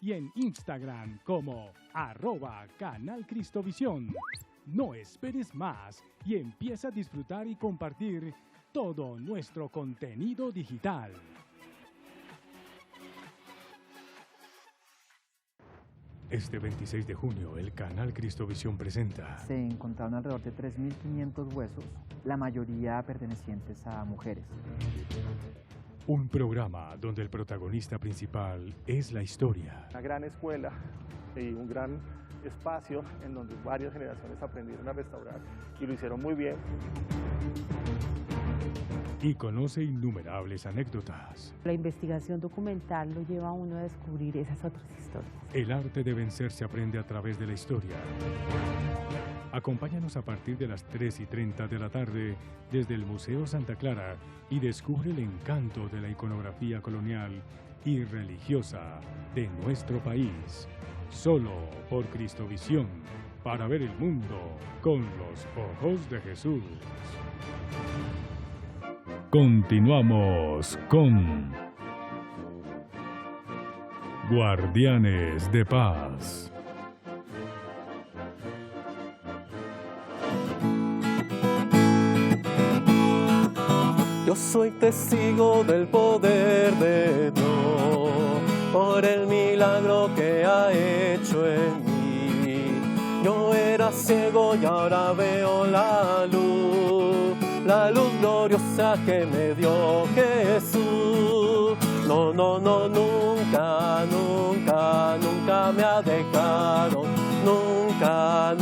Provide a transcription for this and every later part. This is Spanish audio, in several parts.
y en Instagram como @Canal Cristovisión. No esperes más y empieza a disfrutar y compartir todo nuestro contenido digital. Este 26 de junio, el Canal Cristovisión presenta... Se encontraron alrededor de 3.500 huesos, la mayoría pertenecientes a mujeres. Un programa donde el protagonista principal es la historia. Una gran escuela y un gran espacio en donde varias generaciones aprendieron a restaurar y lo hicieron muy bien. Y conoce innumerables anécdotas. La investigación documental lo lleva a uno a descubrir esas otras historias. El arte de vencer se aprende a través de la historia. Acompáñanos a partir de las 3:30 de la tarde desde el Museo Santa Clara y descubre el encanto de la iconografía colonial y religiosa de nuestro país. Solo por Cristovisión, para ver el mundo con los ojos de Jesús. Continuamos con Guardianes de Paz. Yo soy testigo del poder de Dios, por el milagro que ha hecho en mí. Yo era ciego y ahora veo la luz gloriosa que me dio Jesús. No, nunca me ha dejado, nunca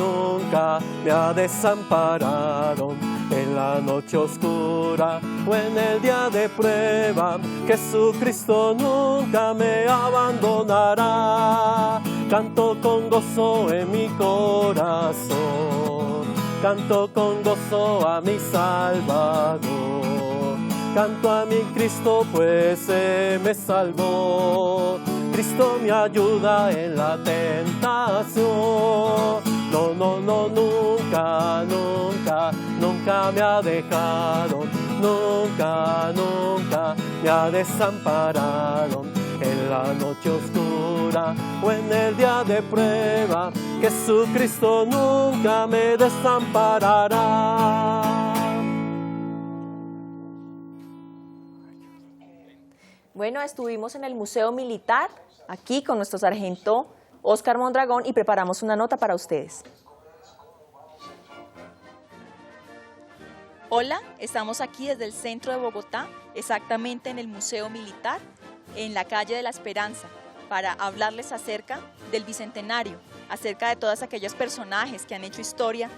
me ha desamparado. En la noche oscura o en el día de prueba, Jesucristo nunca me abandonará. Canto con gozo en mi corazón, canto con gozo a mi Salvador. Canto a mi Cristo pues me salvó. Cristo me ayuda en la tentación. No, nunca me ha dejado, nunca me ha desamparado. En la noche oscura o en el día de prueba, Jesucristo nunca me desamparará. Bueno, estuvimos en el Museo Militar, aquí con nuestro sargento Óscar Mondragón, y preparamos una nota para ustedes. Hola, estamos aquí desde el centro de Bogotá, exactamente en el Museo Militar, en la calle de la Esperanza, para hablarles acerca del Bicentenario, acerca de todos aquellos personajes que han hecho historia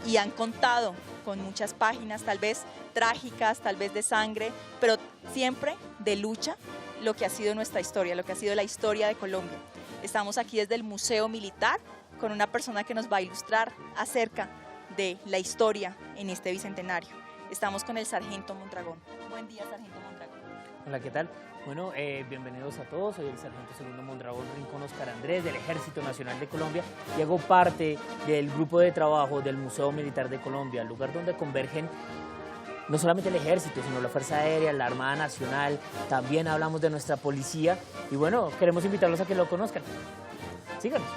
y han contado con muchas páginas, tal vez trágicas, tal vez de sangre, pero siempre de lucha, lo que ha sido nuestra historia, lo que ha sido la historia de Colombia. Estamos aquí desde el Museo Militar con una persona que nos va a ilustrar acerca de la historia en este Bicentenario. Estamos con el sargento Mondragón. Buen día, sargento Mondragón. Hola, ¿qué tal? Bueno, bienvenidos a todos. Soy el sargento segundo Mondragón Rincón Óscar Andrés del Ejército Nacional de Colombia y hago parte del grupo de trabajo del Museo Militar de Colombia, lugar donde convergen no solamente el Ejército, sino la Fuerza Aérea, la Armada Nacional. También hablamos de nuestra policía y bueno, queremos invitarlos a que lo conozcan. Síganos.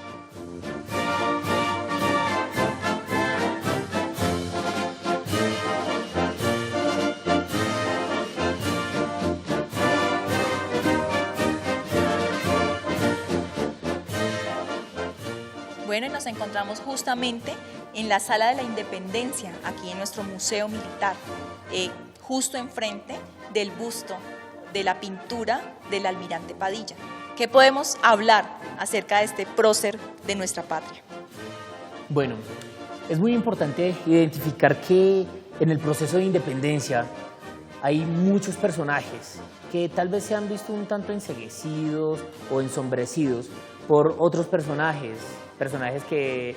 Bueno, y nos encontramos justamente en la Sala de la Independencia, aquí en nuestro Museo Militar, justo enfrente del busto de la pintura del almirante Padilla. ¿Qué podemos hablar acerca de este prócer de nuestra patria? Bueno, es muy importante identificar que en el proceso de independencia hay muchos personajes que tal vez se han visto un tanto enceguecidos o ensombrecidos por otros personajes que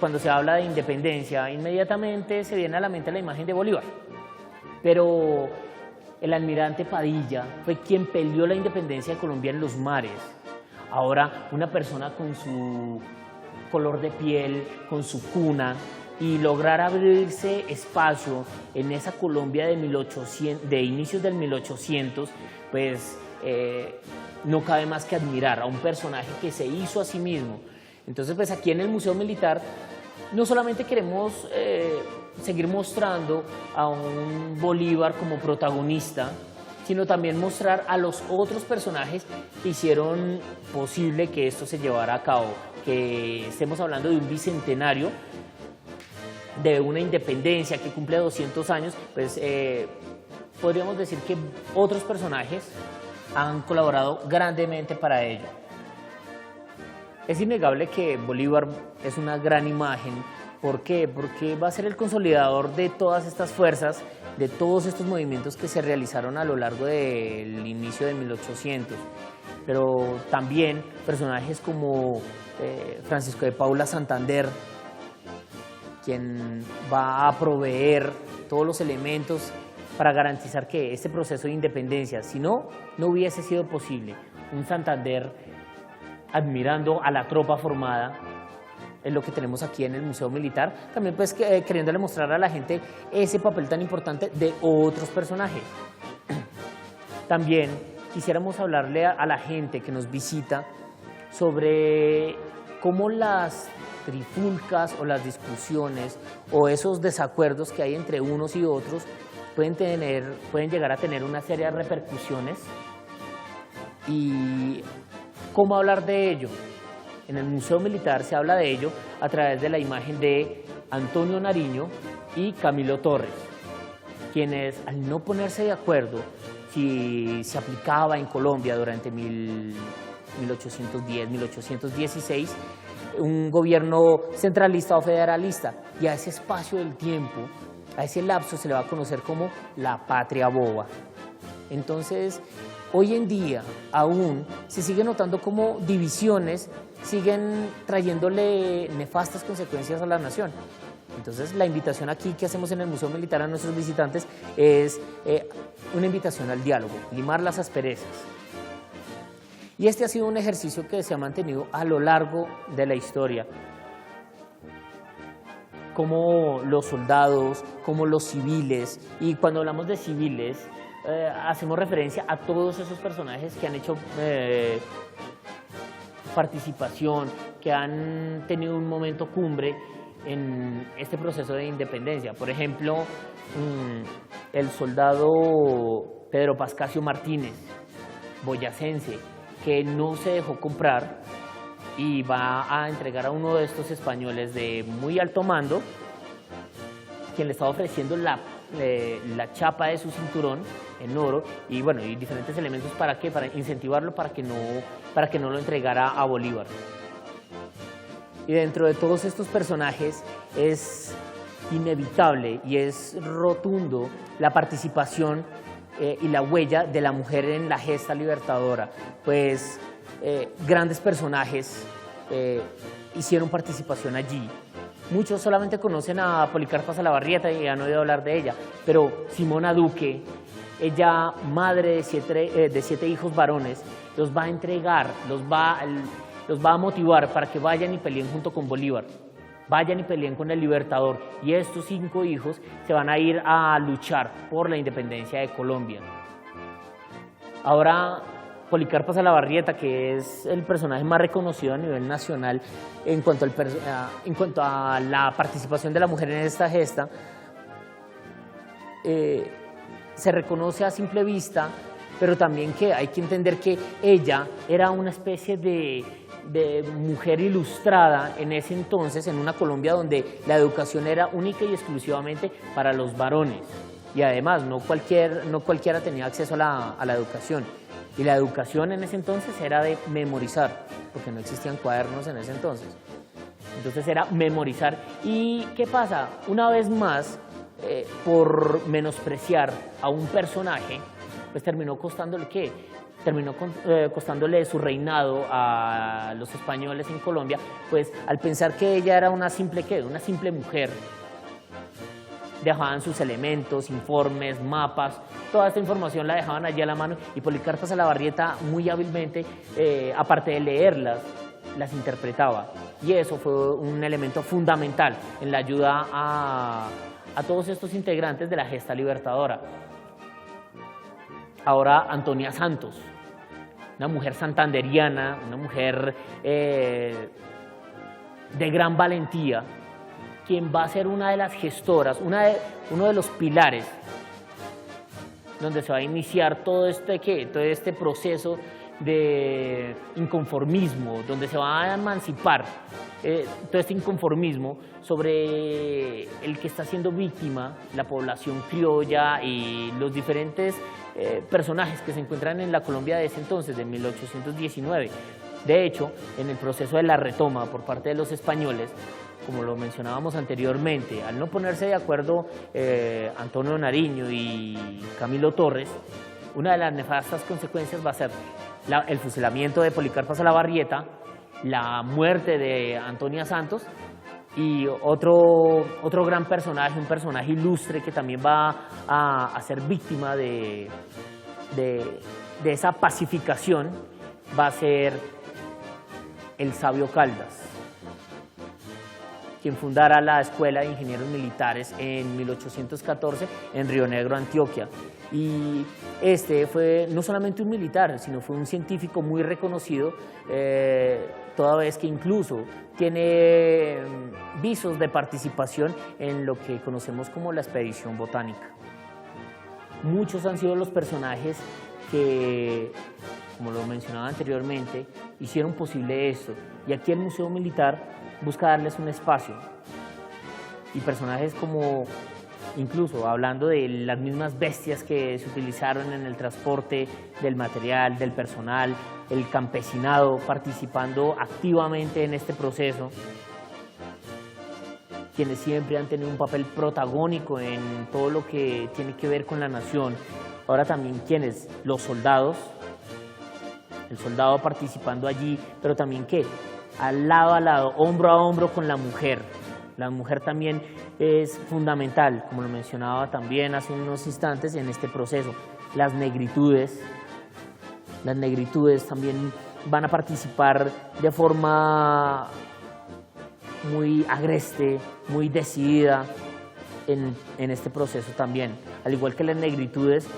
cuando se habla de independencia inmediatamente se viene a la mente la imagen de Bolívar. Pero el almirante Padilla fue quien peleó la independencia de Colombia en los mares. Ahora una persona con su color de piel, con su cuna, y lograr abrirse espacio en esa Colombia de inicios del 1800, pues no cabe más que admirar a un personaje que se hizo a sí mismo. Entonces, pues aquí en el Museo Militar no solamente queremos seguir mostrando a un Bolívar como protagonista, sino también mostrar a los otros personajes que hicieron posible que esto se llevara a cabo, que estemos hablando de un bicentenario, de una independencia que cumple 200 años, pues podríamos decir que otros personajes han colaborado grandemente para ello. Es innegable que Bolívar es una gran imagen. ¿Por qué? Porque va a ser el consolidador de todas estas fuerzas, de todos estos movimientos que se realizaron a lo largo del inicio de 1800. Pero también personajes como Francisco de Paula Santander, quien va a proveer todos los elementos para garantizar que este proceso de independencia, si no, no hubiese sido posible. Un Santander admirando a la tropa formada, es lo que tenemos aquí en el Museo Militar, también pues queriéndole mostrar a la gente ese papel tan importante de otros personajes. También quisiéramos hablarle a la gente que nos visita sobre cómo las trifulcas o las discusiones o esos desacuerdos que hay entre unos y otros pueden llegar a tener una serie de repercusiones y cómo hablar de ello. En el Museo Militar se habla de ello a través de la imagen de Antonio Nariño y Camilo Torres, quienes al no ponerse de acuerdo si se aplicaba en Colombia durante 1810-1816 un gobierno centralista o federalista, y a ese espacio del tiempo, a ese lapso se le va a conocer como la patria boba. Entonces, hoy en día aún se sigue notando cómo divisiones siguen trayéndole nefastas consecuencias a la nación. Entonces, la invitación aquí que hacemos en el Museo Militar a nuestros visitantes es una invitación al diálogo, limar las asperezas. Y este ha sido un ejercicio que se ha mantenido a lo largo de la historia. Como los soldados, como los civiles, y cuando hablamos de civiles, hacemos referencia a todos esos personajes que han hecho participación, que han tenido un momento cumbre en este proceso de independencia. Por ejemplo, el soldado Pedro Pascasio Martínez, boyacense, que no se dejó comprar y va a entregar a uno de estos españoles de muy alto mando, quien le estaba ofreciendo la chapa de su cinturón en oro y bueno, y diferentes elementos. ¿Para qué? Para incentivarlo para que no lo entregara a Bolívar. Y dentro de todos estos personajes es inevitable y es rotundo la participación y la huella de la mujer en la gesta libertadora, pues grandes personajes hicieron participación allí. Muchos solamente conocen a Policarpa Salabarrieta y han oído hablar de ella, pero Simona Duque, ella madre de siete hijos varones, los va a entregar, los va a motivar para que vayan y peleen junto con Bolívar, vayan y peleen con el Libertador, y estos 5 hijos se van a ir a luchar por la independencia de Colombia. Ahora, Policarpa Salabarrieta, que es el personaje más reconocido a nivel nacional en cuanto a la participación de la mujer en esta gesta, se reconoce a simple vista, pero también que hay que entender que ella era una especie de mujer ilustrada en ese entonces, en una Colombia donde la educación era única y exclusivamente para los varones, y además no cualquiera tenía acceso a la educación, y la educación en ese entonces era de memorizar, porque no existían cuadernos en ese entonces. Entonces era memorizar. ¿Y qué pasa? Una vez más, por menospreciar a un personaje, pues terminó costándole ¿qué? Terminó costándole su reinado a los españoles en Colombia, pues al pensar que ella era una simple mujer, dejaban sus elementos, informes, mapas, toda esta información la dejaban allí a la mano, y Policarpa Salabarrieta muy hábilmente, aparte de leerlas, las interpretaba, y eso fue un elemento fundamental en la ayuda a todos estos integrantes de la gesta libertadora. Ahora Antonia Santos, una mujer santanderiana, una mujer de gran valentía, quien va a ser una de las gestoras, uno de los pilares donde se va a iniciar todo este proceso de inconformismo, donde se va a emancipar todo este inconformismo sobre el que está siendo víctima la población criolla y los diferentes personajes que se encuentran en la Colombia de ese entonces, de 1819. De hecho, en el proceso de la retoma por parte de los españoles, como lo mencionábamos anteriormente, al no ponerse de acuerdo Antonio Nariño y Camilo Torres, una de las nefastas consecuencias va a ser el fusilamiento de Policarpo Salabarrieta, la muerte de Antonia Santos y otro gran personaje, un personaje ilustre que también va a ser víctima de esa pacificación, va a ser el sabio Caldas, quien fundara la Escuela de Ingenieros Militares en 1814 en Río Negro, Antioquia. Y este fue no solamente un militar, sino fue un científico muy reconocido, toda vez que incluso tiene visos de participación en lo que conocemos como la expedición botánica. Muchos han sido los personajes que, como lo mencionaba anteriormente, hicieron posible esto. Y aquí el Museo Militar busca darles un espacio. Y personajes como, incluso hablando de las mismas bestias que se utilizaron en el transporte del material, del personal, el campesinado participando activamente en este proceso, quienes siempre han tenido un papel protagónico en todo lo que tiene que ver con la nación. Ahora también quienes, los soldados, el soldado participando allí, pero también ¿qué? Al lado, hombro a hombro con la mujer. La mujer también es fundamental, como lo mencionaba también hace unos instantes en este proceso. Las negritudes también van a participar de forma muy agreste, muy decidida en este proceso también. Al igual que las negritudes,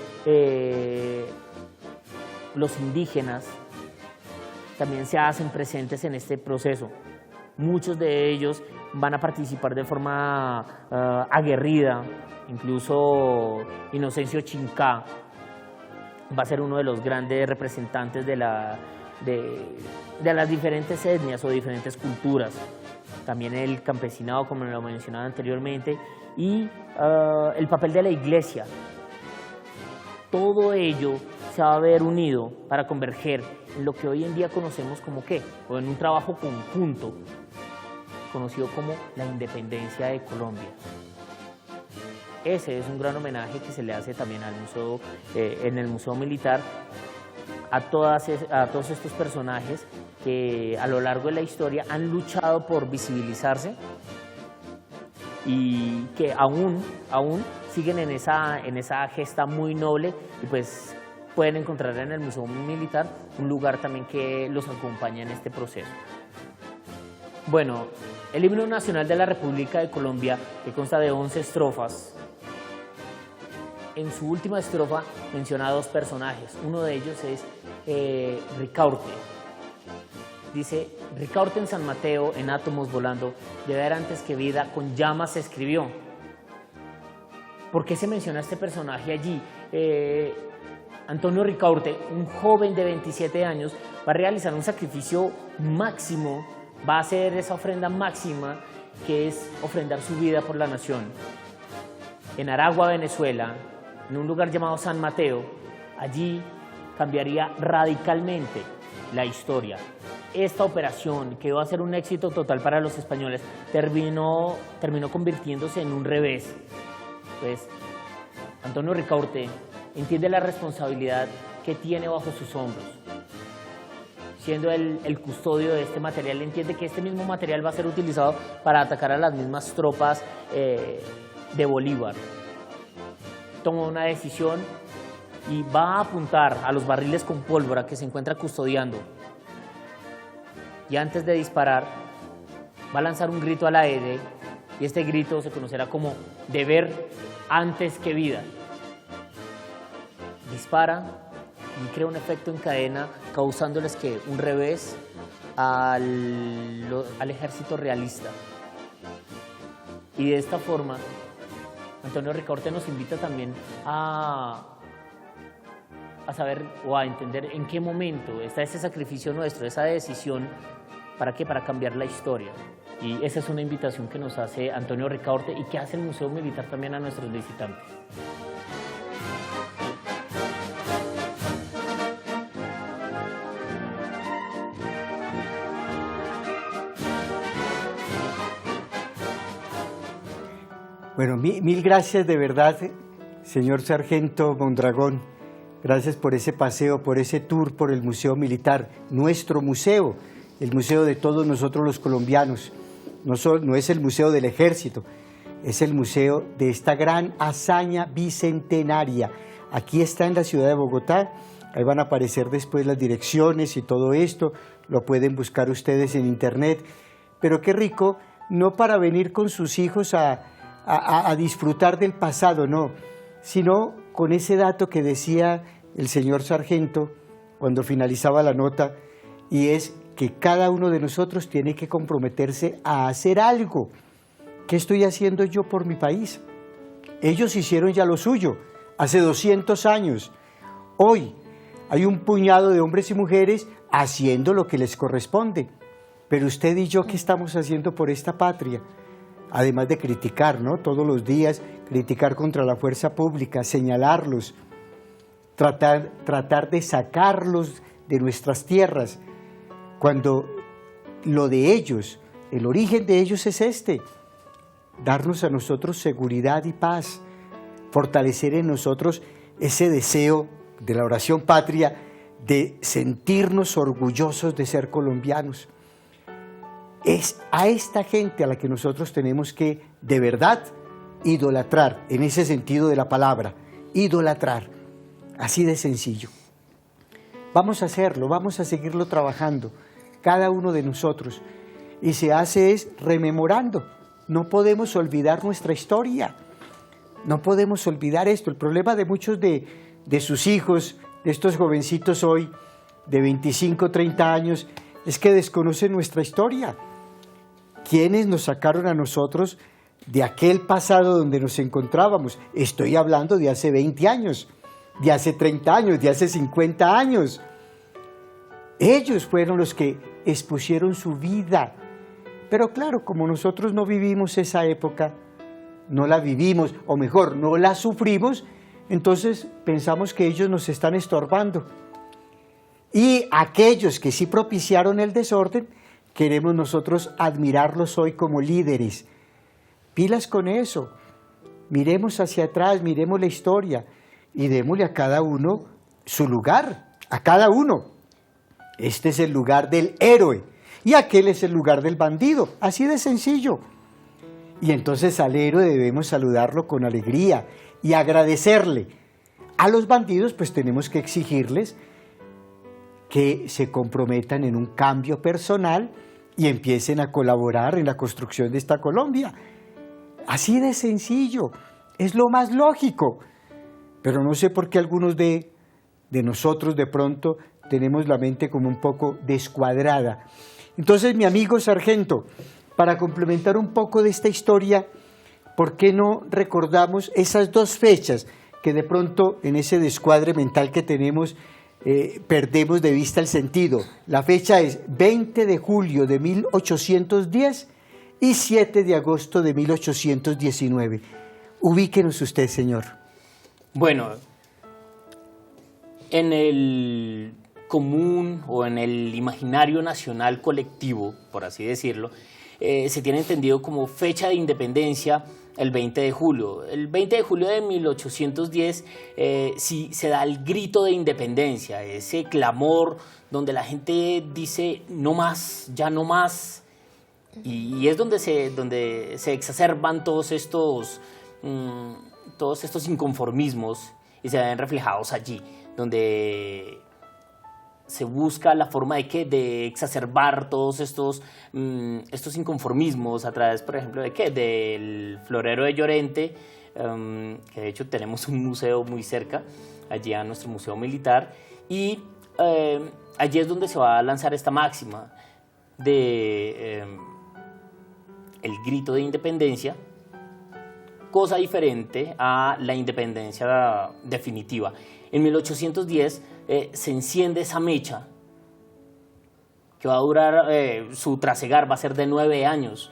los indígenas también se hacen presentes en este proceso. Muchos de ellos van a participar de forma aguerrida, incluso Inocencio Chincá va a ser uno de los grandes representantes de las diferentes etnias o diferentes culturas. También el campesinado, como lo mencionaba anteriormente, y el papel de la iglesia. Todo ello se va a ver unido para converger en lo que hoy en día conocemos como ¿qué? O en un trabajo conjunto, conocido como la independencia de Colombia. Ese es un gran homenaje que se le hace también al museo, en el Museo Militar, a todos estos personajes que a lo largo de la historia han luchado por visibilizarse y que aún siguen en esa gesta muy noble, y pues pueden encontrar en el Museo Militar un lugar también que los acompaña en este proceso. Bueno, el himno nacional de la República de Colombia, que consta de 11 estrofas, en su última estrofa menciona a dos personajes. Uno de ellos es Ricaurte. Dice: Ricaurte en San Mateo, en átomos volando, de ver antes que vida, con llamas se escribió. ¿Por qué se menciona a este personaje allí? Antonio Ricaurte, un joven de 27 años, va a realizar un sacrificio máximo, va a hacer esa ofrenda máxima, que es ofrendar su vida por la nación. En Aragua, Venezuela, en un lugar llamado San Mateo, allí cambiaría radicalmente la historia. Esta operación, que iba a ser un éxito total para los españoles, terminó convirtiéndose en un revés. Pues Antonio Ricaurte entiende la responsabilidad que tiene bajo sus hombros. Siendo el custodio de este material, entiende que este mismo material va a ser utilizado para atacar a las mismas tropas de Bolívar. Toma una decisión y va a apuntar a los barriles con pólvora que se encuentra custodiando. Y antes de disparar, va a lanzar un grito al aire, y este grito se conocerá como deber antes que vida. Dispara y crea un efecto en cadena causándoles que un revés al ejército realista. Y de esta forma, Antonio Ricaurte nos invita también a saber o a entender en qué momento está ese sacrificio nuestro, esa decisión, ¿para qué? Para cambiar la historia. Y esa es una invitación que nos hace Antonio Ricaurte y que hace el Museo Militar también a nuestros visitantes. Bueno, mil gracias de verdad, señor Sargento Mondragón. Gracias por ese paseo, por ese tour por el Museo Militar, nuestro museo, el museo de todos nosotros los colombianos. No es el museo del ejército, es el museo de esta gran hazaña bicentenaria. Aquí está en la ciudad de Bogotá, ahí van a aparecer después las direcciones y todo esto, lo pueden buscar ustedes en internet. Pero qué rico, no para venir con sus hijos a disfrutar del pasado, no, sino con ese dato que decía el señor Sargento cuando finalizaba la nota, y es que cada uno de nosotros tiene que comprometerse a hacer algo. ¿Qué estoy haciendo yo por mi país? Ellos hicieron ya lo suyo, hace 200 años. Hoy hay un puñado de hombres y mujeres haciendo lo que les corresponde. Pero usted y yo, ¿qué estamos haciendo por esta patria? Además de criticar, ¿no? Todos los días, criticar contra la fuerza pública, señalarlos, tratar de sacarlos de nuestras tierras, cuando lo de ellos, el origen de ellos es este: darnos a nosotros seguridad y paz, fortalecer en nosotros ese deseo de la oración patria de sentirnos orgullosos de ser colombianos. Es a esta gente a la que nosotros tenemos que, de verdad, idolatrar, en ese sentido de la palabra, idolatrar, así de sencillo. Vamos a hacerlo, vamos a seguirlo trabajando, cada uno de nosotros, y se hace es rememorando. No podemos olvidar nuestra historia, no podemos olvidar esto. El problema de muchos de sus hijos, de estos jovencitos hoy, de 25, 30 años, es que desconocen nuestra historia. ¿Quiénes nos sacaron a nosotros de aquel pasado donde nos encontrábamos? Estoy hablando de hace 20 años, de hace 30 años, de hace 50 años. Ellos fueron los que expusieron su vida. Pero claro, como nosotros no vivimos esa época, no la vivimos, o mejor, no la sufrimos, entonces pensamos que ellos nos están estorbando. Y aquellos que sí propiciaron el desorden, queremos nosotros admirarlos hoy como líderes. Pilas con eso. Miremos hacia atrás, miremos la historia y démosle a cada uno su lugar, a cada uno. Este es el lugar del héroe y aquel es el lugar del bandido, así de sencillo. Y entonces al héroe debemos saludarlo con alegría y agradecerle. A los bandidos pues tenemos que exigirles que se comprometan en un cambio personal y empiecen a colaborar en la construcción de esta Colombia. Así de sencillo, es lo más lógico. Pero no sé por qué algunos de nosotros de pronto tenemos la mente como un poco descuadrada. Entonces, mi amigo Sargento, para complementar un poco de esta historia, ¿por qué no recordamos esas dos fechas que de pronto en ese descuadre mental que tenemos perdemos de vista el sentido? La fecha es 20 de julio de 1810 y 7 de agosto de 1819. Ubíquenos usted, señor. Bueno, en el común o en el imaginario nacional colectivo, por así decirlo, se tiene entendido como fecha de independencia el 20 de julio. El 20 de julio de 1810 sí se da el grito de independencia, ese clamor donde la gente dice no más, ya no más, y es donde se exacerban todos estos inconformismos y se ven reflejados allí, donde se busca la forma de exacerbar todos estos inconformismos a través, por ejemplo, del florero de Llorente, que de hecho tenemos un museo muy cerca, allí a nuestro Museo Militar, y allí es donde se va a lanzar esta máxima de el grito de independencia, cosa diferente a la independencia definitiva. En 1810 se enciende esa mecha que va a durar, su trasegar va a ser de 9 años,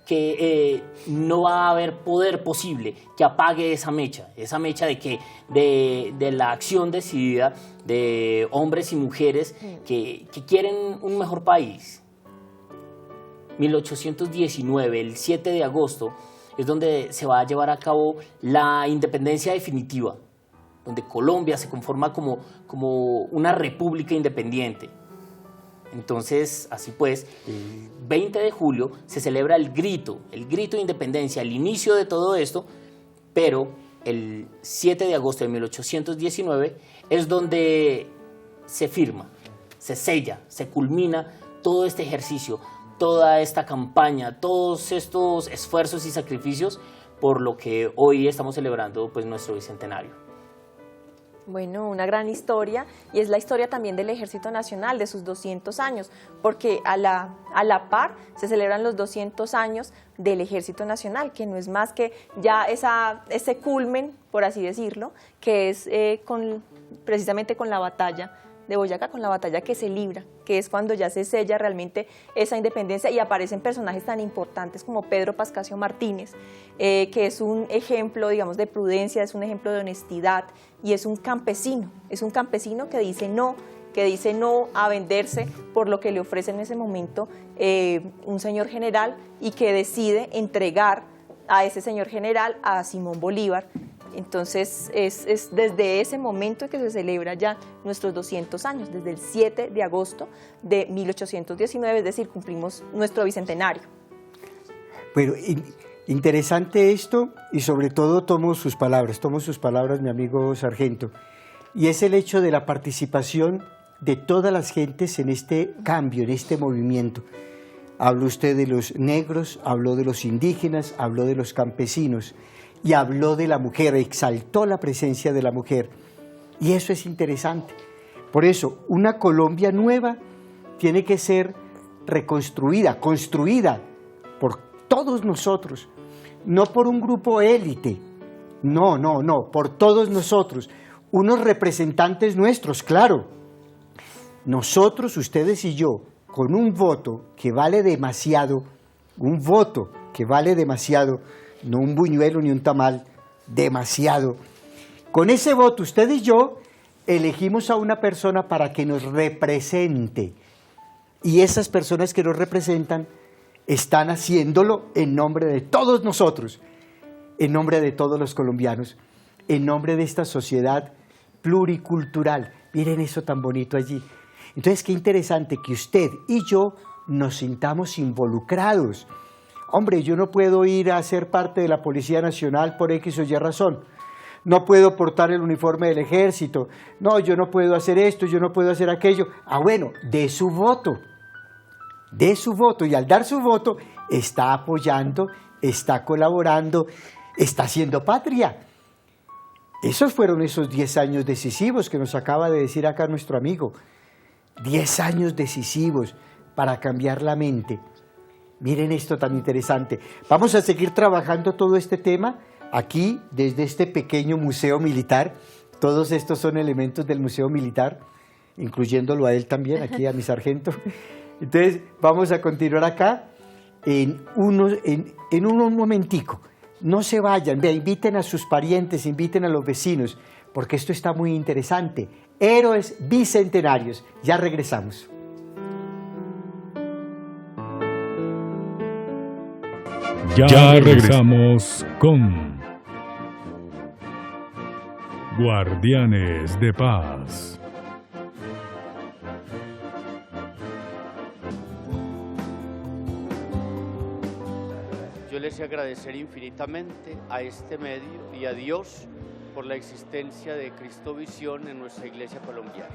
que no va a haber poder posible que apague esa mecha de la acción decidida de hombres y mujeres que quieren un mejor país. 1819, el 7 de agosto, es donde se va a llevar a cabo la independencia definitiva, donde Colombia se conforma como una república independiente. Entonces, así pues, el 20 de julio se celebra el grito de independencia, el inicio de todo esto, pero el 7 de agosto de 1819 es donde se firma, se sella, se culmina todo este ejercicio, toda esta campaña, todos estos esfuerzos y sacrificios por lo que hoy estamos celebrando, pues, nuestro bicentenario. Bueno, una gran historia, y es la historia también del Ejército Nacional, de sus 200 años, porque a la par se celebran los 200 años del Ejército Nacional, que no es más que ya ese culmen, por así decirlo, que es precisamente con la batalla de Boyacá, con la batalla que se libra, que es cuando ya se sella realmente esa independencia y aparecen personajes tan importantes como Pedro Pascasio Martínez, que es un ejemplo, digamos, de prudencia, es un ejemplo de honestidad y es un campesino que dice no a venderse por lo que le ofrece en ese momento un señor general y que decide entregar a ese señor general a Simón Bolívar. Entonces es desde ese momento que se celebra ya nuestros 200 años, desde el 7 de agosto de 1819, es decir, cumplimos nuestro bicentenario. Pero interesante esto, y sobre todo tomo sus palabras, mi amigo Sargento, y es el hecho de la participación de todas las gentes en este cambio, en este movimiento. Habló usted de los negros, habló de los indígenas, habló de los campesinos, y habló de la mujer, exaltó la presencia de la mujer. Y eso es interesante. Por eso, una Colombia nueva tiene que ser reconstruida, construida por todos nosotros, no por un grupo élite, no, por todos nosotros, unos representantes nuestros, claro. Nosotros, ustedes y yo, con un voto que vale demasiado, no un buñuelo ni un tamal, demasiado. Con ese voto, usted y yo elegimos a una persona para que nos represente. Y esas personas que nos representan están haciéndolo en nombre de todos nosotros, en nombre de todos los colombianos, en nombre de esta sociedad pluricultural. Miren eso tan bonito allí. Entonces, qué interesante que usted y yo nos sintamos involucrados. Hombre, yo no puedo ir a ser parte de la Policía Nacional por X o Y razón. No puedo portar el uniforme del ejército. No, yo no puedo hacer esto, yo no puedo hacer aquello. Ah, bueno, dé su voto. Dé su voto. Y al dar su voto, está apoyando, está colaborando, está haciendo patria. Esos fueron esos 10 años decisivos que nos acaba de decir acá nuestro amigo. 10 años decisivos para cambiar la mente. Miren esto tan interesante. Vamos a seguir trabajando todo este tema aquí desde este pequeño museo militar. Todos estos son elementos del museo militar, incluyéndolo a él también, aquí a mi sargento. Entonces vamos a continuar acá en un momentico. No se vayan, vea, inviten a sus parientes, inviten a los vecinos, porque esto está muy interesante. Héroes bicentenarios. Ya regresamos. Ya regresamos con Guardianes de Paz. Yo les agradecer infinitamente a este medio y a Dios por la existencia de Cristovisión en nuestra iglesia colombiana.